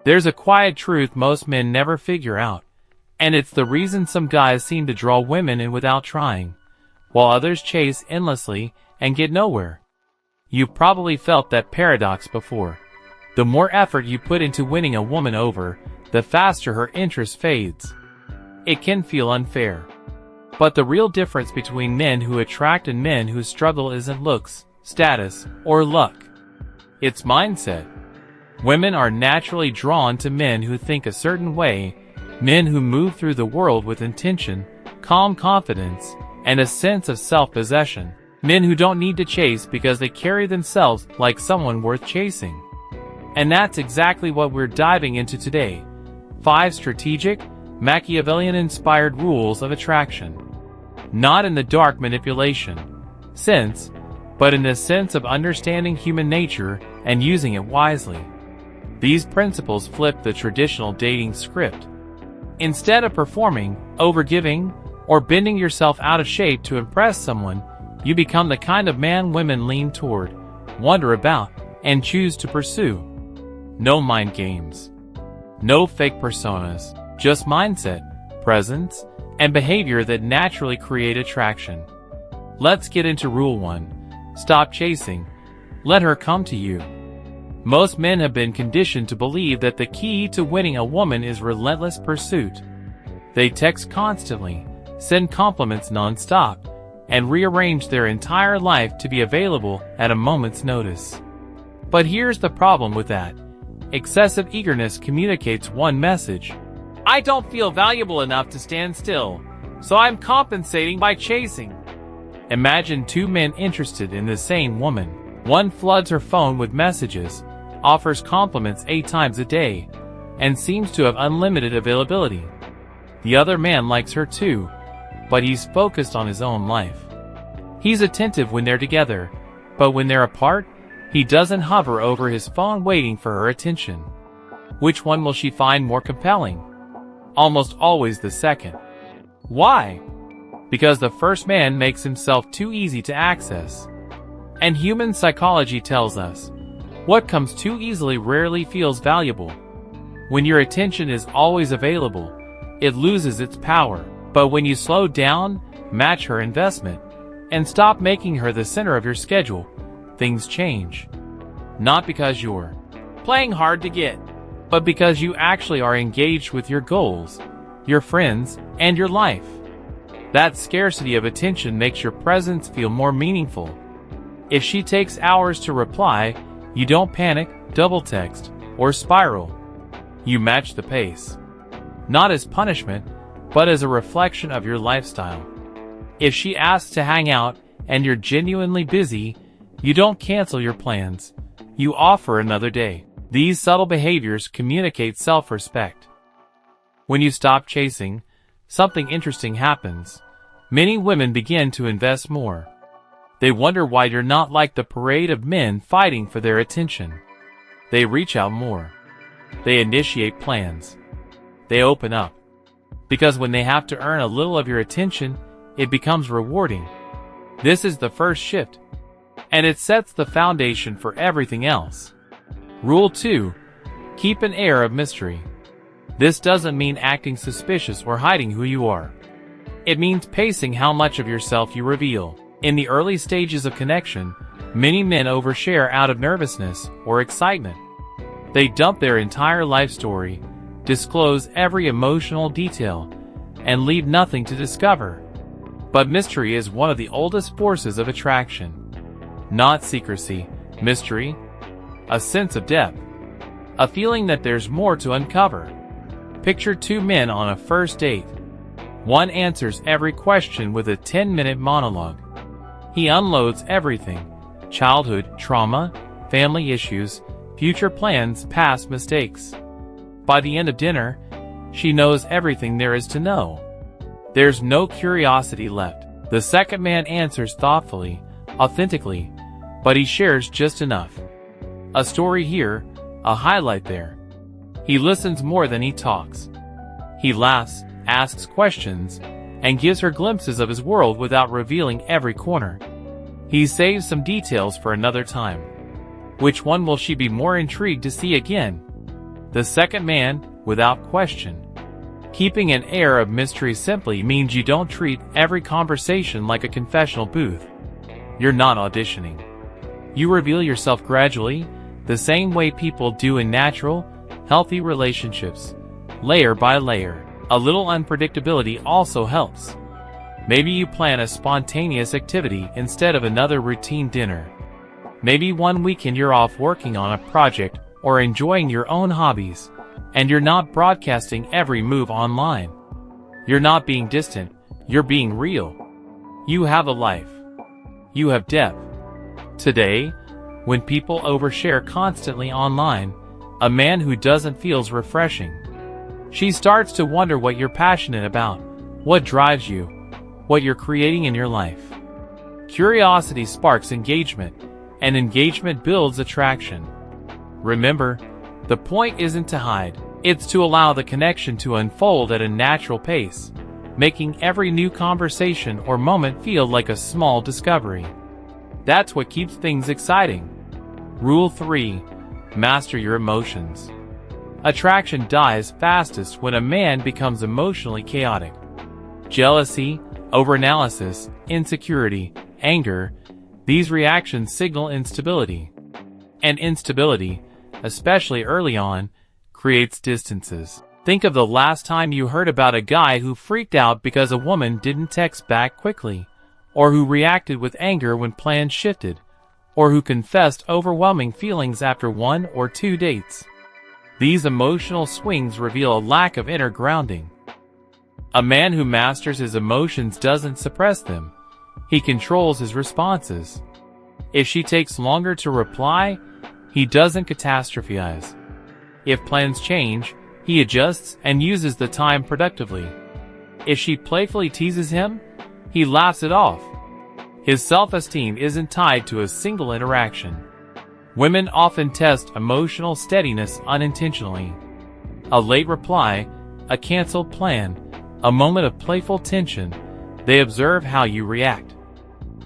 There's a quiet truth most men never figure out, and it's the reason some guys seem to draw women in without trying, while others chase endlessly and get nowhere. You've probably felt that paradox before. The more effort you put into winning a woman over, the faster her interest fades. It can feel unfair. But the real difference between men who attract and men who struggle isn't looks, status, or luck. It's mindset. Women are naturally drawn to men who think a certain way, men who move through the world with intention, calm confidence, and a sense of self-possession. Men who don't need to chase because they carry themselves like someone worth chasing. And that's exactly what we're diving into today. 5 strategic, Machiavellian-inspired rules of attraction. Not in the dark manipulation sense, but in the sense of understanding human nature and using it wisely. These principles flip the traditional dating script. Instead of performing, overgiving, or bending yourself out of shape to impress someone, you become the kind of man women lean toward, wonder about, and choose to pursue. No mind games. No fake personas, just mindset, presence, and behavior that naturally create attraction. Let's get into Rule 1. Stop chasing. Let her come to you. Most men have been conditioned to believe that the key to winning a woman is relentless pursuit. They text constantly, send compliments non-stop, and rearrange their entire life to be available at a moment's notice. But here's the problem with that. Excessive eagerness communicates one message. I don't feel valuable enough to stand still, so I'm compensating by chasing. Imagine 2 men interested in the same woman. One floods her phone with messages, offers compliments 8 times a day, and seems to have unlimited availability. The other man likes her too, but he's focused on his own life. He's attentive when they're together, but when they're apart, he doesn't hover over his phone waiting for her attention. Which one will she find more compelling? Almost always the second. Why? Because the first man makes himself too easy to access. And human psychology tells us, what comes too easily rarely feels valuable. When your attention is always available, it loses its power. But when you slow down, match her investment, and stop making her the center of your schedule, things change. Not because you're playing hard to get, but because you actually are engaged with your goals, your friends, and your life. That scarcity of attention makes your presence feel more meaningful. If she takes hours to reply, you don't panic, double text, or spiral. You match the pace. Not as punishment, but as a reflection of your lifestyle. If she asks to hang out and you're genuinely busy, you don't cancel your plans. You offer another day. These subtle behaviors communicate self-respect. When you stop chasing, something interesting happens. Many women begin to invest more. They wonder why you're not like the parade of men fighting for their attention. They reach out more. They initiate plans. They open up. Because when they have to earn a little of your attention, it becomes rewarding. This is the first shift. And it sets the foundation for everything else. Rule 2. Keep an air of mystery. This doesn't mean acting suspicious or hiding who you are. It means pacing how much of yourself you reveal. In the early stages of connection, many men overshare out of nervousness or excitement. They dump their entire life story, disclose every emotional detail, and leave nothing to discover. But mystery is one of the oldest forces of attraction. Not secrecy, mystery. A sense of depth. A feeling that there's more to uncover. Picture 2 men on a first date. One answers every question with a 10-minute monologue. He unloads everything. Childhood, trauma, family issues, future plans, past mistakes. By the end of dinner, she knows everything there is to know. There's no curiosity left. The second man answers thoughtfully, authentically, but he shares just enough. A story here, a highlight there. He listens more than he talks. He laughs, asks questions, and gives her glimpses of his world without revealing every corner. He saves some details for another time. Which one will she be more intrigued to see again? The second man, without question. Keeping an air of mystery simply means you don't treat every conversation like a confessional booth. You're not auditioning. You reveal yourself gradually, the same way people do in natural, healthy relationships, layer by layer. A little unpredictability also helps. Maybe you plan a spontaneous activity instead of another routine dinner. Maybe one weekend you're off working on a project or enjoying your own hobbies, and you're not broadcasting every move online. You're not being distant, you're being real. You have a life. You have depth. Today, when people overshare constantly online, a man who doesn't feels refreshing. She starts to wonder what you're passionate about, what drives you, what you're creating in your life. Curiosity sparks engagement, and engagement builds attraction. Remember, the point isn't to hide, it's to allow the connection to unfold at a natural pace, making every new conversation or moment feel like a small discovery. That's what keeps things exciting. Rule 3. Master your emotions. Attraction dies fastest when a man becomes emotionally chaotic. Jealousy, overanalysis, insecurity, anger, these reactions signal instability. And instability, especially early on, creates distances. Think of the last time you heard about a guy who freaked out because a woman didn't text back quickly, or who reacted with anger when plans shifted, or who confessed overwhelming feelings after 1 or 2 dates. These emotional swings reveal a lack of inner grounding. A man who masters his emotions doesn't suppress them. He controls his responses. If she takes longer to reply, he doesn't catastrophize. If plans change, he adjusts and uses the time productively. If she playfully teases him, he laughs it off. His self-esteem isn't tied to a single interaction. Women often test emotional steadiness unintentionally. A late reply, a canceled plan, a moment of playful tension, they observe how you react.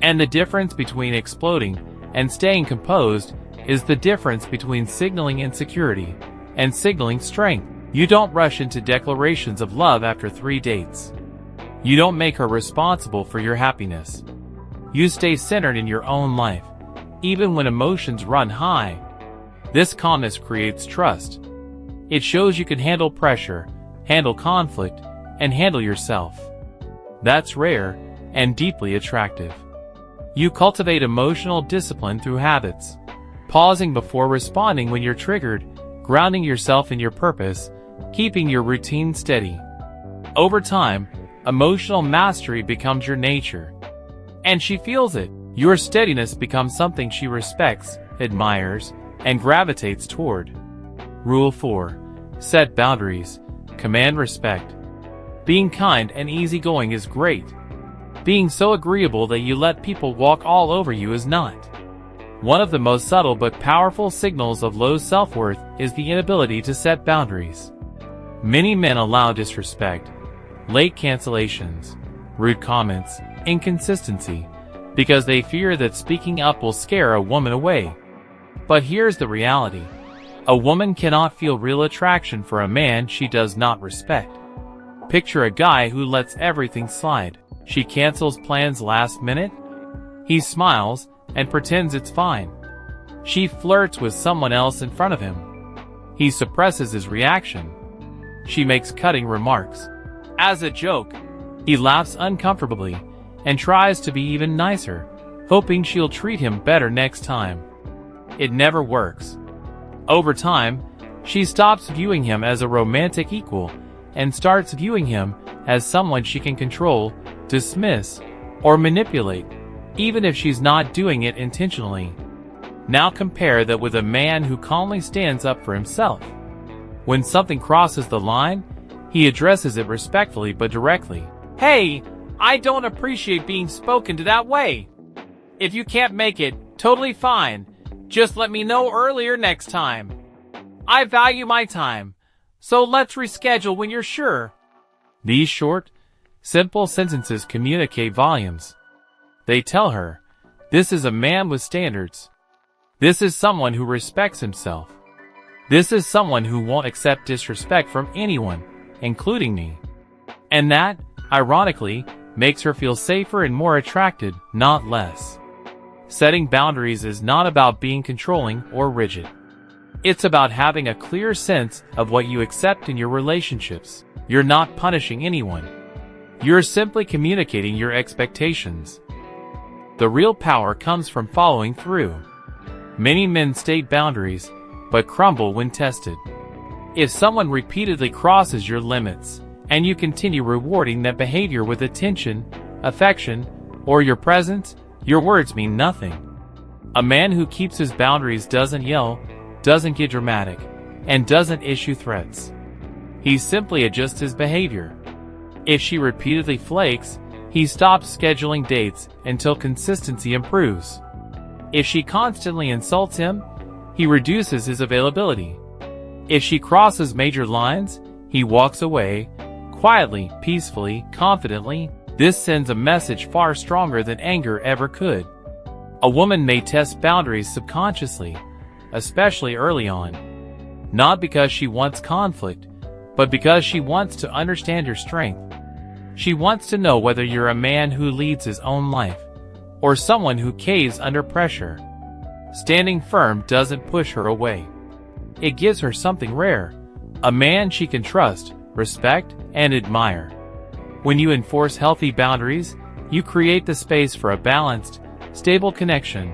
And the difference between exploding and staying composed is the difference between signaling insecurity and signaling strength. You don't rush into declarations of love after 3 dates. You don't make her responsible for your happiness. You stay centered in your own life, even when emotions run high. This calmness creates trust. It shows you can handle pressure, handle conflict, and handle yourself. That's rare and deeply attractive. You cultivate emotional discipline through habits, pausing before responding when you're triggered, grounding yourself in your purpose, keeping your routine steady. Over time, emotional mastery becomes your nature. And she feels it. Your steadiness becomes something she respects, admires, and gravitates toward. Rule 4. Set boundaries. Command respect. Being kind and easygoing is great. Being so agreeable that you let people walk all over you is not. One of the most subtle but powerful signals of low self-worth is the inability to set boundaries. Many men allow disrespect, late cancellations, rude comments, inconsistency, because they fear that speaking up will scare a woman away. But here's the reality. A woman cannot feel real attraction for a man she does not respect. Picture a guy who lets everything slide. She cancels plans last minute. He smiles and pretends it's fine. She flirts with someone else in front of him. He suppresses his reaction. She makes cutting remarks. As a joke, he laughs uncomfortably and tries to be even nicer, hoping she'll treat him better next time. It never works. Over time, she stops viewing him as a romantic equal and starts viewing him as someone she can control, dismiss, or manipulate, even if she's not doing it intentionally. Now compare that with a man who calmly stands up for himself. When something crosses the line, he addresses it respectfully but directly. Hey, I don't appreciate being spoken to that way. If you can't make it, totally fine. Just let me know earlier next time. I value my time, so let's reschedule when you're sure. These short, simple sentences communicate volumes. They tell her, this is a man with standards. This is someone who respects himself. This is someone who won't accept disrespect from anyone, including me. And that, ironically, makes her feel safer and more attracted, not less. Setting boundaries is not about being controlling or rigid. It's about having a clear sense of what you accept in your relationships. You're not punishing anyone. You're simply communicating your expectations. The real power comes from following through. Many men state boundaries, but crumble when tested. If someone repeatedly crosses your limits, and you continue rewarding that behavior with attention, affection, or your presence, your words mean nothing. A man who keeps his boundaries doesn't yell, doesn't get dramatic, and doesn't issue threats. He simply adjusts his behavior. If she repeatedly flakes, he stops scheduling dates until consistency improves. If she constantly insults him, he reduces his availability. If she crosses major lines, he walks away, quietly, peacefully, confidently. This sends a message far stronger than anger ever could. A woman may test boundaries subconsciously, especially early on. Not because she wants conflict, but because she wants to understand your strength. She wants to know whether you're a man who leads his own life, or someone who caves under pressure. Standing firm doesn't push her away. It gives her something rare, a man she can trust, respect, and admire. When you enforce healthy boundaries, you create the space for a balanced, stable connection,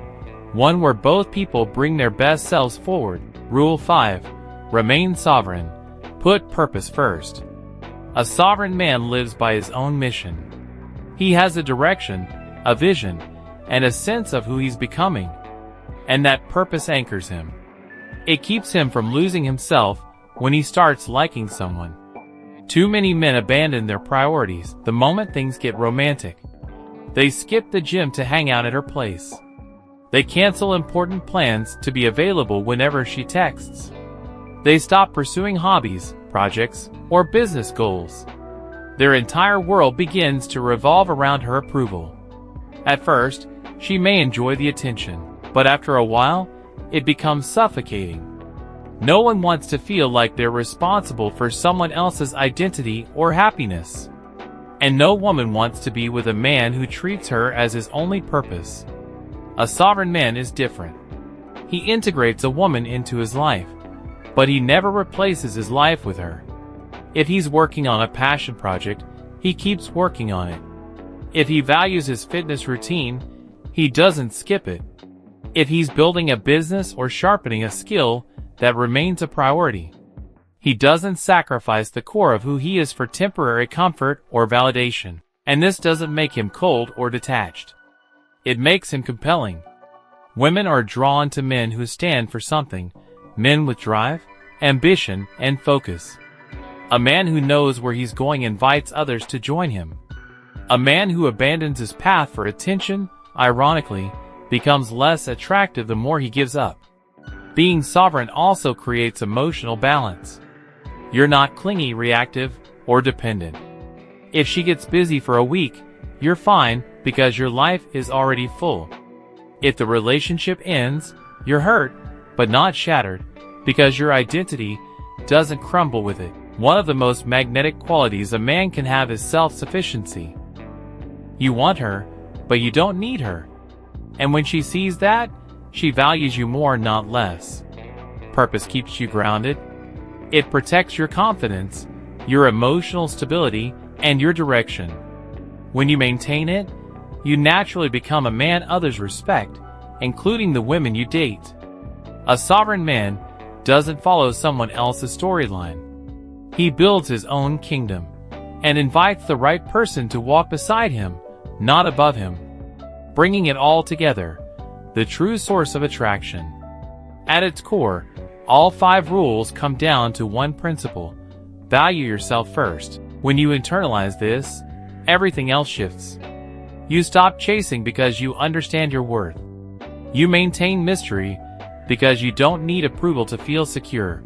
one where both people bring their best selves forward. Rule 5. Remain sovereign. Put purpose first. A sovereign man lives by his own mission. He has a direction, a vision, and a sense of who he's becoming. And that purpose anchors him. It keeps him from losing himself when he starts liking someone. Too many men abandon their priorities the moment things get romantic. They skip the gym to hang out at her place. They cancel important plans to be available whenever she texts. They stop pursuing hobbies, projects, or business goals. Their entire world begins to revolve around her approval. At first, she may enjoy the attention, but after a while, it becomes suffocating. No one wants to feel like they're responsible for someone else's identity or happiness. And no woman wants to be with a man who treats her as his only purpose. A sovereign man is different. He integrates a woman into his life, but he never replaces his life with her. If he's working on a passion project, he keeps working on it. If he values his fitness routine, he doesn't skip it. If he's building a business or sharpening a skill, that remains a priority. He doesn't sacrifice the core of who he is for temporary comfort or validation. And this doesn't make him cold or detached. It makes him compelling. Women are drawn to men who stand for something, men with drive, ambition, and focus. A man who knows where he's going invites others to join him. A man who abandons his path for attention, ironically, becomes less attractive the more he gives up. Being sovereign also creates emotional balance. You're not clingy, reactive, or dependent. If she gets busy for a week, you're fine because your life is already full. If the relationship ends, you're hurt, but not shattered, because your identity doesn't crumble with it. One of the most magnetic qualities a man can have is self-sufficiency. You want her, but you don't need her. And when she sees that, she values you more, not less. Purpose keeps you grounded. It protects your confidence, your emotional stability, and your direction. When you maintain it, you naturally become a man others respect, including the women you date. A sovereign man doesn't follow someone else's storyline. He builds his own kingdom, and invites the right person to walk beside him, not above him. Bringing it all together, the true source of attraction. At its core, all 5 rules come down to one principle: value yourself first. When you internalize this, everything else shifts. You stop chasing because you understand your worth. You maintain mystery because you don't need approval to feel secure.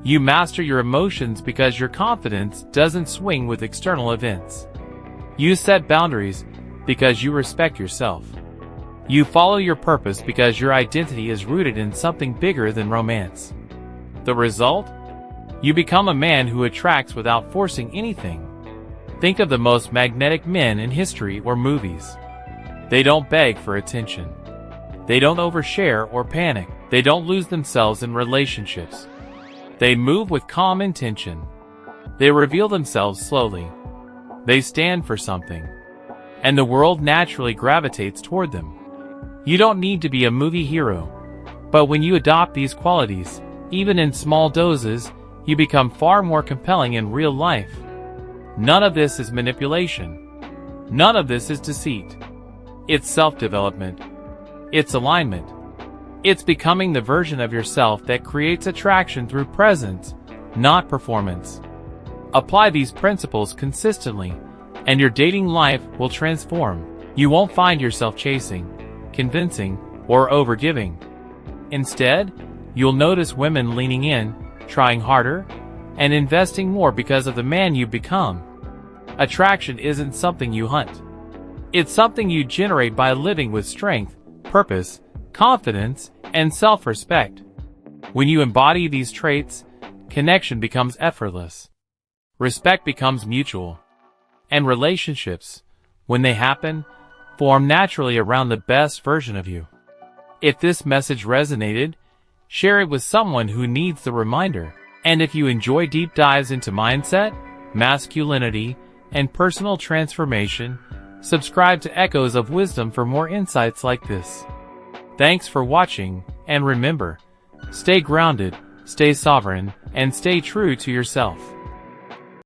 You master your emotions because your confidence doesn't swing with external events. You set boundaries because you respect yourself. You follow your purpose because your identity is rooted in something bigger than romance. The result? You become a man who attracts without forcing anything. Think of the most magnetic men in history or movies. They don't beg for attention. They don't overshare or panic. They don't lose themselves in relationships. They move with calm intention. They reveal themselves slowly. They stand for something. And the world naturally gravitates toward them. You don't need to be a movie hero. But when you adopt these qualities, even in small doses, you become far more compelling in real life. None of this is manipulation. None of this is deceit. It's self-development. It's alignment. It's becoming the version of yourself that creates attraction through presence, not performance. Apply these principles consistently, and your dating life will transform. You won't find yourself chasing, convincing, or overgiving. Instead, you'll notice women leaning in, trying harder, and investing more because of the man you've become. Attraction isn't something you hunt. It's something you generate by living with strength, purpose, confidence, and self-respect. When you embody these traits, connection becomes effortless. Respect becomes mutual. And relationships, when they happen, form naturally around the best version of you. If this message resonated, share it with someone who needs the reminder. And if you enjoy deep dives into mindset, masculinity, and personal transformation, subscribe to Echoes of Wisdom for more insights like this. Thanks for watching, and remember, stay grounded, stay sovereign, and stay true to yourself.